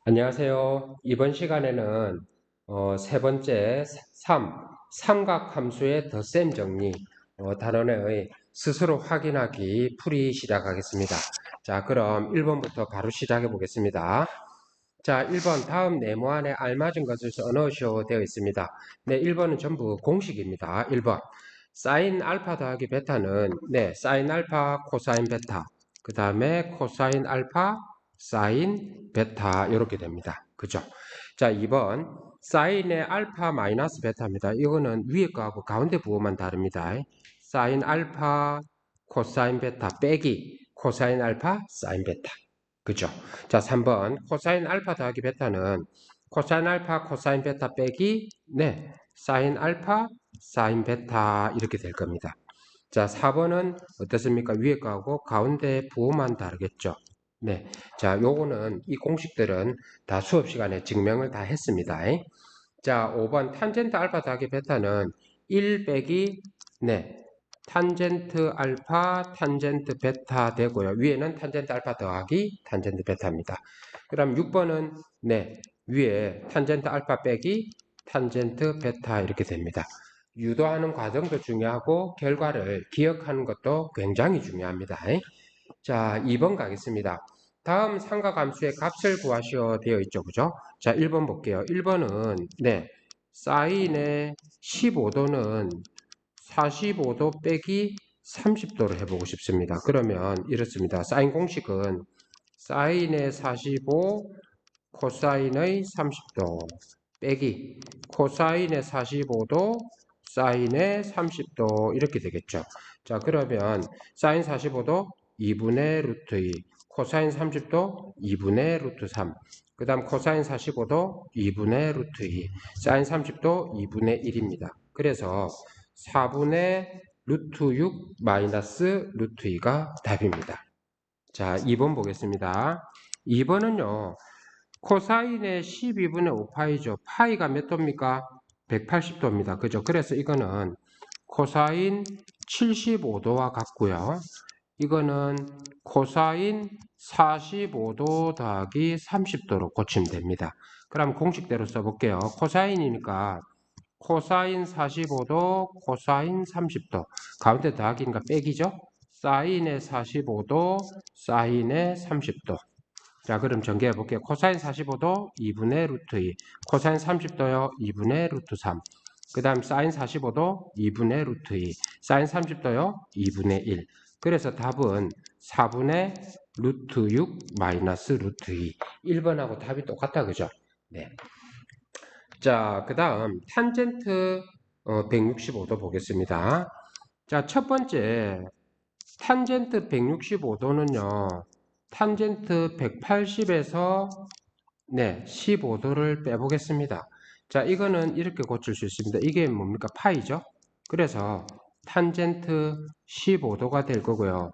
안녕하세요. 이번 시간에는 세 번째 삼각함수의 덧셈 정리 단원의 스스로 확인하기 풀이 시작하겠습니다. 자, 그럼 1번부터 바로 시작해 보겠습니다. 자, 1번 다음 네모안에 알맞은 것을 써넣으시오 되어 있습니다. 네, 1번은 전부 공식입니다. 1번 사인 알파 더하기 베타는 사인 알파 코사인 베타 그 다음에 코사인 알파 사인 베타 이렇게 됩니다. 그죠? 자, 2번 사인의 알파 마이너스 베타입니다. 이거는 위에 거하고 가운데 부호만 다릅니다. 사인 알파 코사인 베타 빼기 코사인 알파 사인 베타. 그죠? 자, 3번 코사인 알파 더하기 베타는 코사인 알파 코사인 베타 빼기 사인 알파 사인 베타 이렇게 될 겁니다. 자, 4번은 어떻습니까? 위에 거하고 가운데 부호만 다르겠죠. 네. 자, 요거는 이 공식들은 다 수업 시간에 증명을 다 했습니다. 자, 5번 탄젠트 알파 더하기 베타는 1 빼기 탄젠트 알파 탄젠트 베타 되고요. 위에는 탄젠트 알파 더하기 탄젠트 베타입니다. 그럼 6번은 위에 탄젠트 알파 빼기 탄젠트 베타 이렇게 됩니다. 유도하는 과정도 중요하고 결과를 기억하는 것도 굉장히 중요합니다. 자, 2번 가겠습니다. 다음 삼각함수의 값을 구하시오 되어 있죠. 그죠? 자, 1번 볼게요. 1번은 사인의 15도는 45도 빼기 30도를 해보고 싶습니다. 그러면 이렇습니다. 사인 공식은 사인의 45 코사인의 30도 빼기 코사인의 45도 사인의 30도 이렇게 되겠죠. 자, 그러면 사인 45도 2분의 루트 2 코사인 30도 2분의 루트 3 그 다음 코사인 45도 2분의 루트 2 사인 30도 2분의 1입니다. 그래서 4분의 루트 6 마이너스 루트 2가 답입니다. 자, 2번 보겠습니다. 2번은요. 코사인의 12분의 5파이죠. 파이가 몇 도입니까? 180도입니다. 그죠? 그래서 이거는 코사인 75도와 같고요. 이거는 코사인 45도 더하기 30도로 고치면 됩니다. 그럼 공식대로 써볼게요. 코사인이니까 코사인 45도, 코사인 30도. 가운데 더하기니까 빼기죠? 사인의 45도, 사인의 30도. 자, 그럼 전개해 볼게요. 코사인 45도 2분의 루트 2, 코사인 30도요 2분의 루트 3. 그 다음 사인 45도 2분의 루트 2, 사인 30도요 2분의 1. 그래서 답은 4분의 루트 6 마이너스 루트 2. 1번하고 답이 똑같다, 그죠? 네. 자, 그 다음 탄젠트 165도 보겠습니다. 자, 첫 번째 탄젠트 165도는요. 탄젠트 180에서 15도를 빼보겠습니다. 자, 이거는 이렇게 고칠 수 있습니다. 이게 뭡니까? 파이죠? 그래서 탄젠트 15도가 될 거고요.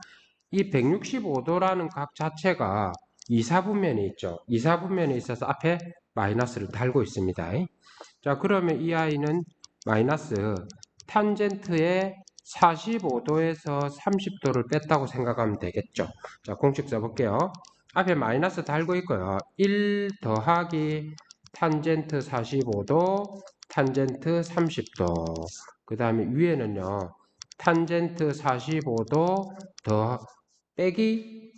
이 165도라는 각 자체가 이사분면이 있죠. 이사분면에 있어서 앞에 마이너스를 달고 있습니다. 자, 그러면 이 아이는 마이너스 탄젠트의 45도에서 30도를 뺐다고 생각하면 되겠죠. 자, 공식 써볼게요. 앞에 마이너스 달고 있고요. 1 더하기 탄젠트 45도, 탄젠트 30도. 그 다음에 위에는요. 탄젠트 45도 더 빼기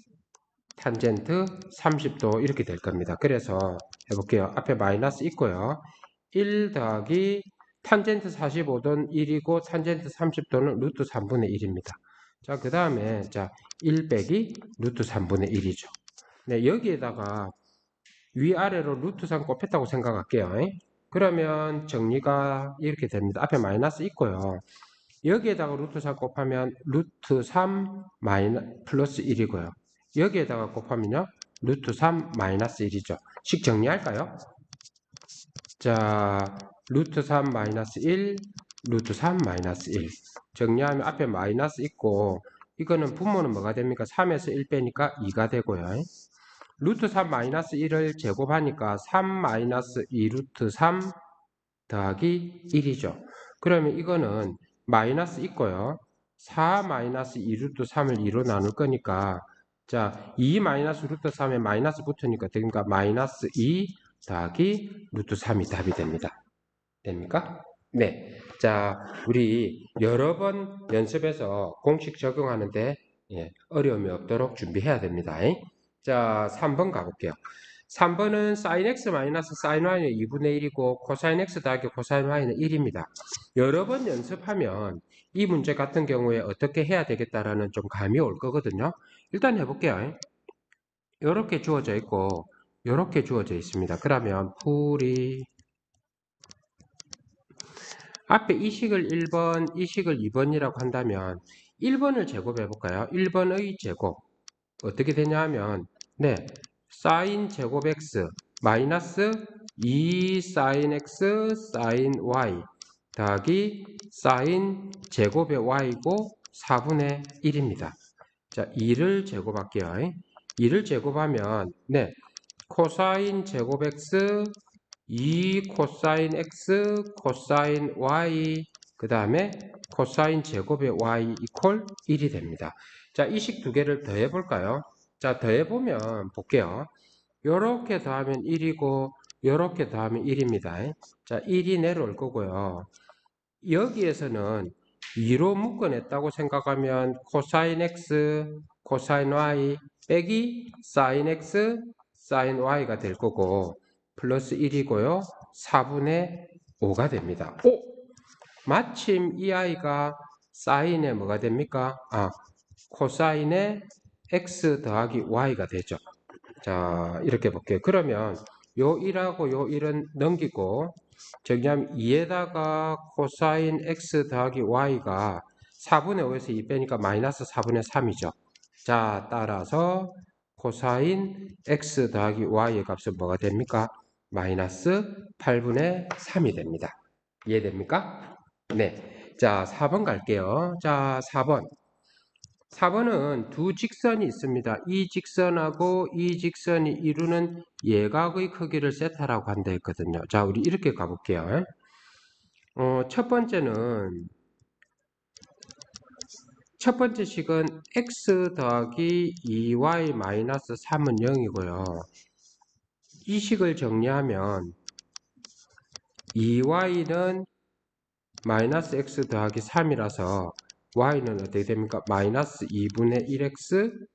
탄젠트 30도 이렇게 될 겁니다. 그래서 해볼게요. 앞에 마이너스 있고요. 1 더하기 탄젠트 45도는 1이고 탄젠트 30도는 루트 3분의 1입니다. 자, 그 다음에 1 빼기 루트 3분의 1이죠. 네, 여기에다가 위아래로 루트 3 곱했다고 생각할게요. 그러면 정리가 이렇게 됩니다. 앞에 마이너스 있고요. 여기에다가 루트 3 곱하면 루트 3 플러스 1이고요. 여기에다가 곱하면요. 루트 3 마이너스 1이죠. 식 정리할까요? 자, 루트 3 마이너스 1, 루트 3 마이너스 1. 정리하면 앞에 마이너스 있고, 이거는 분모는 뭐가 됩니까? 3에서 1 빼니까 2가 되고요. 루트 3 마이너스 1을 제곱하니까 3 마이너스 2 루트 3 더하기 1이죠. 그러면 이거는 마이너스 있고요. 4 마이너스 2 루트 3을 2로 나눌 거니까 자, 2 마이너스 루트 3에 마이너스 붙으니까 됩니까? 마이너스 2 더하기 루트 3이 답이 됩니다. 됩니까? 네. 자, 우리 여러 번 연습해서 공식 적용하는데 어려움이 없도록 준비해야 됩니다. 자, 3번 가볼게요. 3번은 sin x 마이너스 sin y는 2분의 1이고 코사인 x 더하기 코사인 y는 1입니다. 여러 번 연습하면 이 문제 같은 경우에 어떻게 해야 되겠다라는 좀 감이 올 거거든요. 일단 해볼게요. 이렇게 주어져 있고 이렇게 주어져 있습니다. 그러면 풀이 앞에 이 식을 1번, 이 식을 2번이라고 한다면 1번을 제곱해 볼까요? 1번의 제곱 어떻게 되냐 하면 네, sin 제곱 x 마이너스 2 sin x sin y 더하기 sin 제곱의 y고 4분의 1입니다. 자, 2를 제곱할게요. 2를 제곱하면 네, 코사인 제곱 x 2 코사인 x 코사인 y 그 다음에 코사인 제곱의 y 이퀄 1이 됩니다. 자, 이 식 두 개를 더해 볼까요? 자, 더해 보면 볼게요. 요렇게 더하면 1이고 요렇게 더하면 1입니다. 자, 1이 내려올 거고요. 여기에서는 2로 묶어냈다고 생각하면 코사인 x 코사인 y 빼기 사인 x 사인 y가 될 거고 플러스 1이고요. 4분의 5가 됩니다. 오! 마침 이 아이가 사인에 뭐가 됩니까? 코사인에 x 더하기 y가 되죠. 자, 이렇게 볼게요. 그러면 요 1하고 요 1은 넘기고 정리하면 2에다가 코사인 x 더하기 y가 4분의 5에서 2 빼니까 마이너스 4분의 3이죠. 자, 따라서 코사인 x 더하기 y의 값은 뭐가 됩니까? 마이너스 8분의 3이 됩니다. 이해됩니까? 네. 자, 4번 갈게요. 자, 4번. 4번은 두 직선이 있습니다. 이 직선하고 이 직선이 이루는 예각의 크기를 세타라고 한다 했거든요. 자, 우리 이렇게 가볼게요. 첫 번째 식은 x 더하기 2y 마이너스 3은 0이고요. 이 식을 정리하면 2y는 마이너스 x 더하기 3이라서 y는 어떻게 됩니까? 마이너스 2분의 1x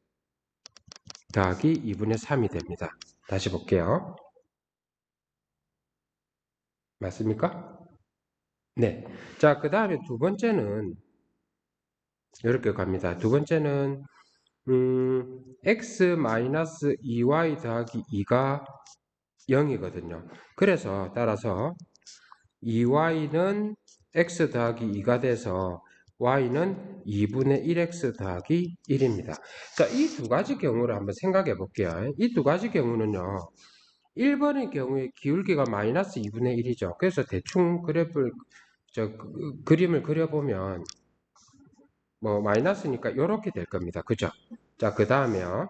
더하기 2분의 3이 됩니다. 다시 볼게요. 맞습니까? 네. 자, 그 다음에 두 번째는 이렇게 갑니다. 두 번째는 x 마이너스 2y 더하기 2가 0이거든요. 그래서 따라서 2y는 x 더하기 2가 돼서 y는 2분의 1x 더하기 1입니다. 자, 이 두 가지 경우를 한번 생각해 볼게요. 이 두 가지 경우는요. 1번의 경우에 기울기가 마이너스 2분의 1이죠. 그래서 대충 그림을 그려보면 뭐 마이너스니까 이렇게 될 겁니다. 그죠? 자, 그 다음에요.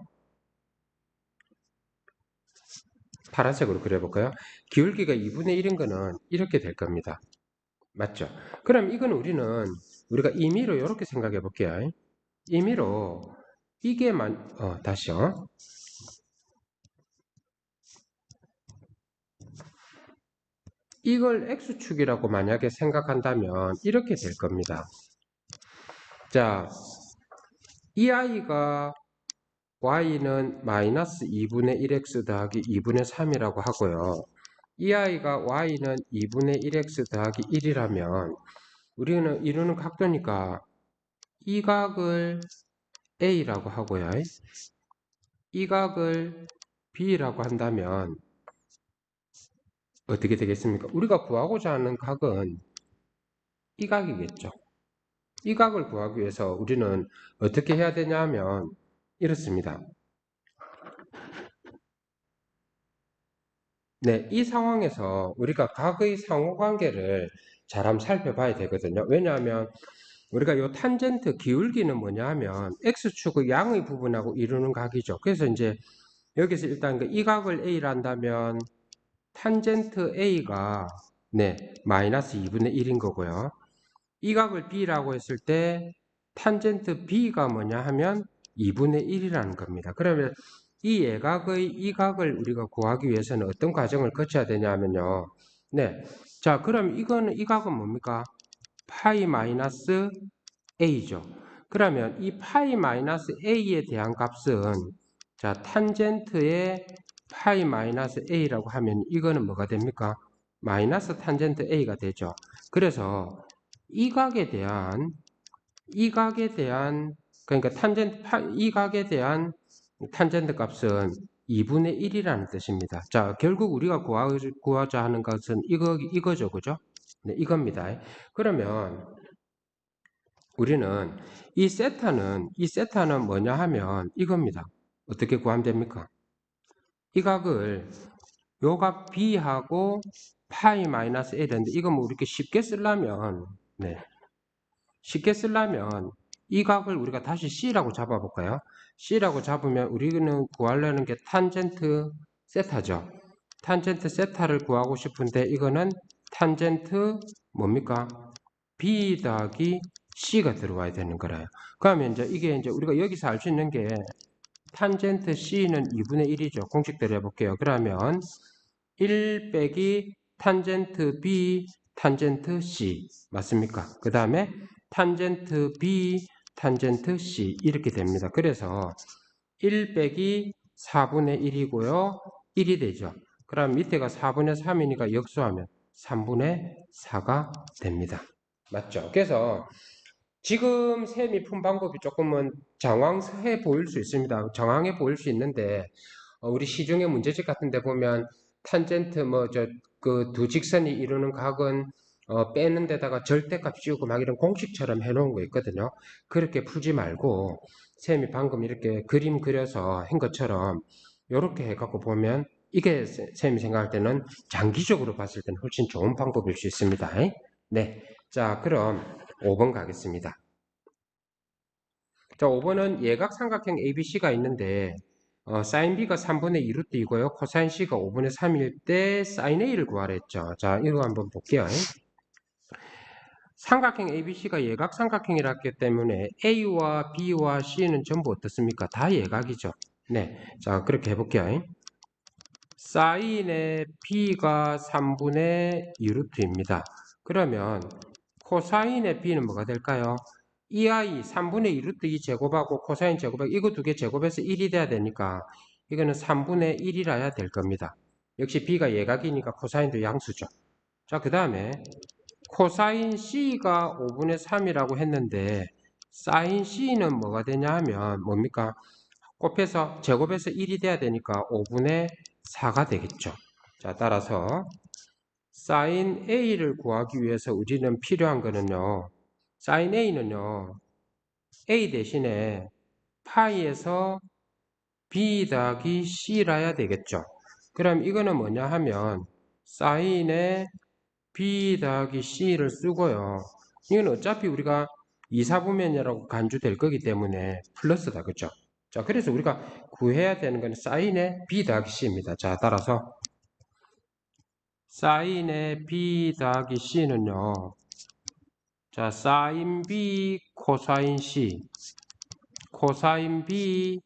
파란색으로 그려볼까요? 기울기가 2분의 1인 거는 이렇게 될 겁니다. 맞죠? 그럼 이건 우리가 임의로 이렇게 생각해 볼게요. 임의로 다시요. 이걸 x축이라고 만약에 생각한다면 이렇게 될 겁니다. 자, 이 아이가 y는 마이너스 2분의 1x 더하기 2분의 3이라고 하고요. 이 아이가 y는 2분의 1x 더하기 1이라면 우리는 이루는 각도니까 이 각을 a라고 하고요. 이 각을 b라고 한다면 어떻게 되겠습니까? 우리가 구하고자 하는 각은 이 각이겠죠. 이 각을 구하기 위해서 우리는 어떻게 해야 되냐 하면 이렇습니다. 네, 이 상황에서 우리가 각의 상호관계를 잘 한번 살펴봐야 되거든요. 왜냐하면 우리가 요 탄젠트 기울기는 뭐냐 하면 x축의 양의 부분하고 이루는 각이죠. 그래서 이제 여기서 일단 이 각을 a라 한다면 탄젠트 a가 네, 마이너스 2분의 1인 거고요. 이 각을 b라고 했을 때 탄젠트 b가 뭐냐 하면 2분의 1이라는 겁니다. 그러면 이 예각의 이 각을 우리가 구하기 위해서는 어떤 과정을 거쳐야 되냐면요. 네. 자, 그럼 이 각은 뭡니까? 파이 마이너스 a죠. 그러면 이 파이 마이너스 a에 대한 값은 자, 탄젠트의 파이 마이너스 a라고 하면 이거는 뭐가 됩니까? 마이너스 탄젠트 a가 되죠. 그래서 이 각에 대한 그러니까 이 각에 대한 탄젠트 값은 2분의 1이라는 뜻입니다. 자, 결국 우리가 구하자 하는 것은 이거죠. 그죠? 네, 이겁니다. 그러면 우리는 이 세타는 뭐냐 하면 이겁니다. 어떻게 구하면 됩니까? 이 각을 요 각 B하고 파이 마이너스 L인데 이거 뭐 이렇게 쉽게 쓰려면 네. 쉽게 쓰려면 이 각을 우리가 다시 C라고 잡아볼까요? C라고 잡으면 우리는 구하려는 게 탄젠트 세타죠. 탄젠트 세타를 구하고 싶은데 이거는 탄젠트 뭡니까? B 더하기 C가 들어와야 되는 거라요. 그러면 이게 우리가 여기서 알 수 있는 게 탄젠트 C는 2분의 1이죠. 공식대로 해볼게요. 그러면 1 빼기 탄젠트 B 탄젠트 C 맞습니까? 그 다음에 탄젠트 B 탄젠트 C 이렇게 됩니다. 그래서 1 빼기 4분의 1이고요. 1이 되죠. 그럼 밑에가 4분의 3이니까 역수하면 3분의 4가 됩니다. 맞죠? 그래서 지금 셈이 푼 방법이 조금은 장황해 보일 수 있습니다. 장황해 보일 수 있는데 우리 시중의 문제집 같은 데 보면 탄젠트 그 두 직선이 이루는 각은 빼는 데다가 절대값 씌우고 막 이런 공식처럼 해놓은 거 있거든요. 그렇게 풀지 말고 쌤이 방금 이렇게 그림 그려서 한 것처럼 이렇게 해갖고 보면 이게 쌤이 생각할 때는 장기적으로 봤을 때는 훨씬 좋은 방법일 수 있습니다. 네, 자 그럼 5번 가겠습니다. 자 5번은 예각 삼각형 ABC가 있는데 사인 B가 3분의 2루트이고요. 코사인 C가 5분의 3일 때 사인 A를 구하라 했죠. 자, 이거 한번 볼게요. 삼각형 ABC가 예각 삼각형이라 했기 때문에 A와 B와 C는 전부 어떻습니까? 다 예각이죠. 네, 자 그렇게 해볼게요. 사인의 B가 3분의 2루트입니다. 그러면 코사인의 B는 뭐가 될까요? 이 아이 3분의 2루트 2 제곱하고 코사인 제곱하고 이거 두 개 제곱해서 1이 돼야 되니까 이거는 3분의 1이라야 될 겁니다. 역시 B가 예각이니까 코사인도 양수죠. 자, 그 다음에 코사인 C가 5분의 3이라고 했는데 사인 C는 뭐가 되냐 하면 뭡니까? 곱해서 제곱해서 1이 돼야 되니까 5분의 4가 되겠죠. 자, 따라서 사인 A를 구하기 위해서 우리는 필요한 거는요. 사인 A는요. A 대신에 파이에서 B 더하기 C라야 되겠죠. 그럼 이거는 뭐냐 하면 사인에 B 더하기 C를 쓰고요. 이건 어차피 우리가 이사분면이라고 간주될 거기 때문에 플러스다. 그죠? 자, 그래서 우리가 구해야 되는 건 사인의 B 더하기 C입니다. 자, 따라서 사인의 B 더하기 C는요. 자, 사인 B 코사인 C 코사인 B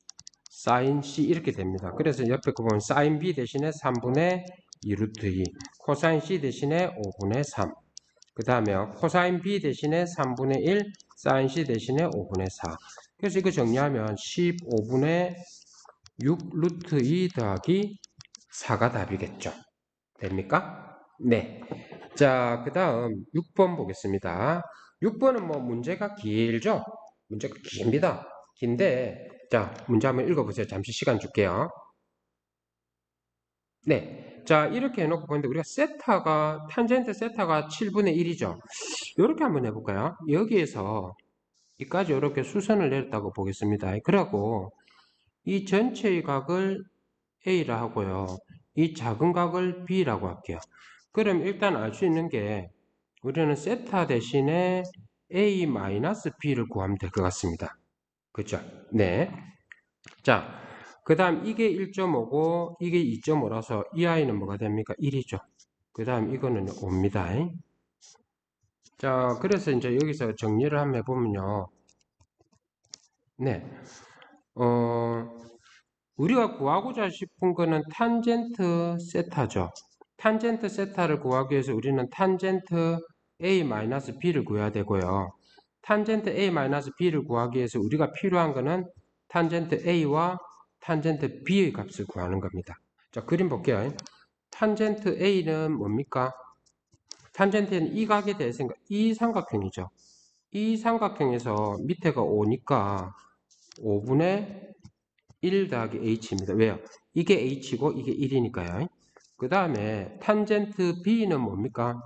사인 C 이렇게 됩니다. 그래서 옆에 거 보면 사인 B 대신에 3분의 2루트 2 코사인 C 대신에 5분의 3 그 다음에 코사인 B 대신에 3분의 1 사인 C 대신에 5분의 4 그래서 이거 정리하면 15분의 6 루트 2 더하기 4가 답이겠죠. 됩니까? 네. 자, 그 다음 6번 보겠습니다. 6번은 뭐 문제가 길죠? 문제가 깁니다. 긴데, 자, 문제 한번 읽어보세요. 잠시 시간 줄게요. 네. 자, 이렇게 해놓고 보는데 우리가 탄젠트 세타가 7분의 1이죠. 이렇게 한번 해볼까요? 여기에서 이까지 이렇게 수선을 내렸다고 보겠습니다. 그리고 이 전체의 각을 A라 하고요. 이 작은 각을 B라고 할게요. 그럼 일단 알 수 있는 게 우리는 세타 대신에 A-B를 구하면 될 것 같습니다. 그죠? 네. 자, 그 다음 이게 1.5고 이게 2.5라서 이 아이는 뭐가 됩니까? 1이죠. 그 다음 이거는 5입니다. 자, 그래서 이제 여기서 정리를 한번 해보면요. 네. 우리가 구하고자 싶은 거는 탄젠트 세타죠. 탄젠트 세타를 구하기 위해서 우리는 탄젠트 A-B를 구해야 되고요. 탄젠트 A-B를 구하기 위해서 우리가 필요한 거는 탄젠트 A와 탄젠트 B의 값을 구하는 겁니다. 자, 그림 볼게요. 탄젠트 A는 뭡니까? 탄젠트는 이 각에 대해서 이 삼각형이죠. 이 삼각형에서 밑에가 5니까 5분의 1 더하기 h입니다. 왜요? 이게 h고 이게 1이니까요. 그 다음에 탄젠트 b는 뭡니까?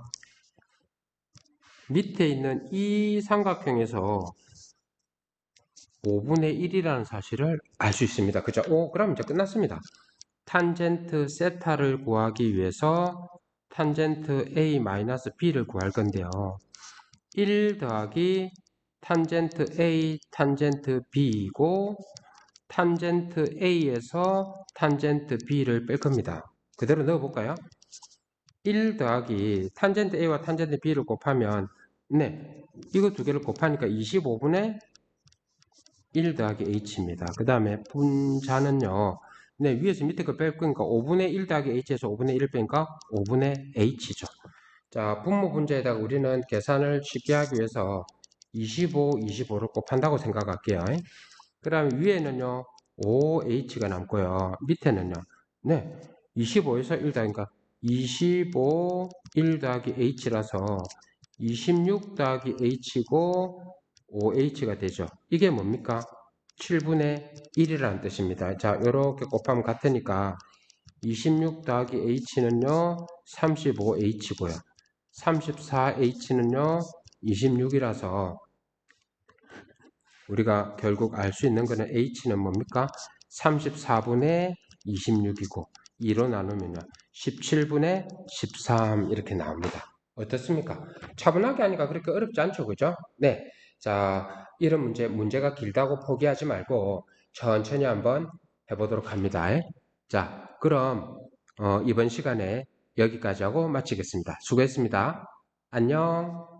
밑에 있는 이 삼각형에서 5분의 1이라는 사실을 알 수 있습니다. 그죠? 그럼 이제 끝났습니다. 탄젠트 세타를 구하기 위해서 탄젠트 a-b를 구할 건데요. 1 더하기 탄젠트 a 탄젠트 b이고 탄젠트 A에서 탄젠트 B를 뺄 겁니다. 그대로 넣어볼까요? 1 더하기 탄젠트 A와 탄젠트 B를 곱하면 이거 두 개를 곱하니까 25분의 1 더하기 H입니다. 그 다음에 분자는요. 위에서 밑에 거 뺄 거니까 5분의 1 더하기 H에서 5분의 1을 빼니까 5분의 H죠. 자, 분모 분자에다가 우리는 계산을 쉽게 하기 위해서 25, 25를 곱한다고 생각할게요. 그 다음에 위에는요 5h가 남고요. 밑에는요 25에서 1 더하니까 25 1 더하기 h라서 26 더하기 h고 5h가 되죠. 이게 뭡니까? 7분의 1이라는 뜻입니다. 자, 이렇게 곱하면 같으니까 26 더하기 h는요 35h고요. 34h는요 26이라서 우리가 결국 알 수 있는 거는 h는 뭡니까? 34분의 26이고 2로 나누면 17분의 13 이렇게 나옵니다. 어떻습니까? 차분하게 하니까 그렇게 어렵지 않죠, 그죠? 네, 자, 이런 문제가 길다고 포기하지 말고 천천히 한번 해보도록 합니다. 자, 그럼 이번 시간에 여기까지 하고 마치겠습니다. 수고했습니다. 안녕.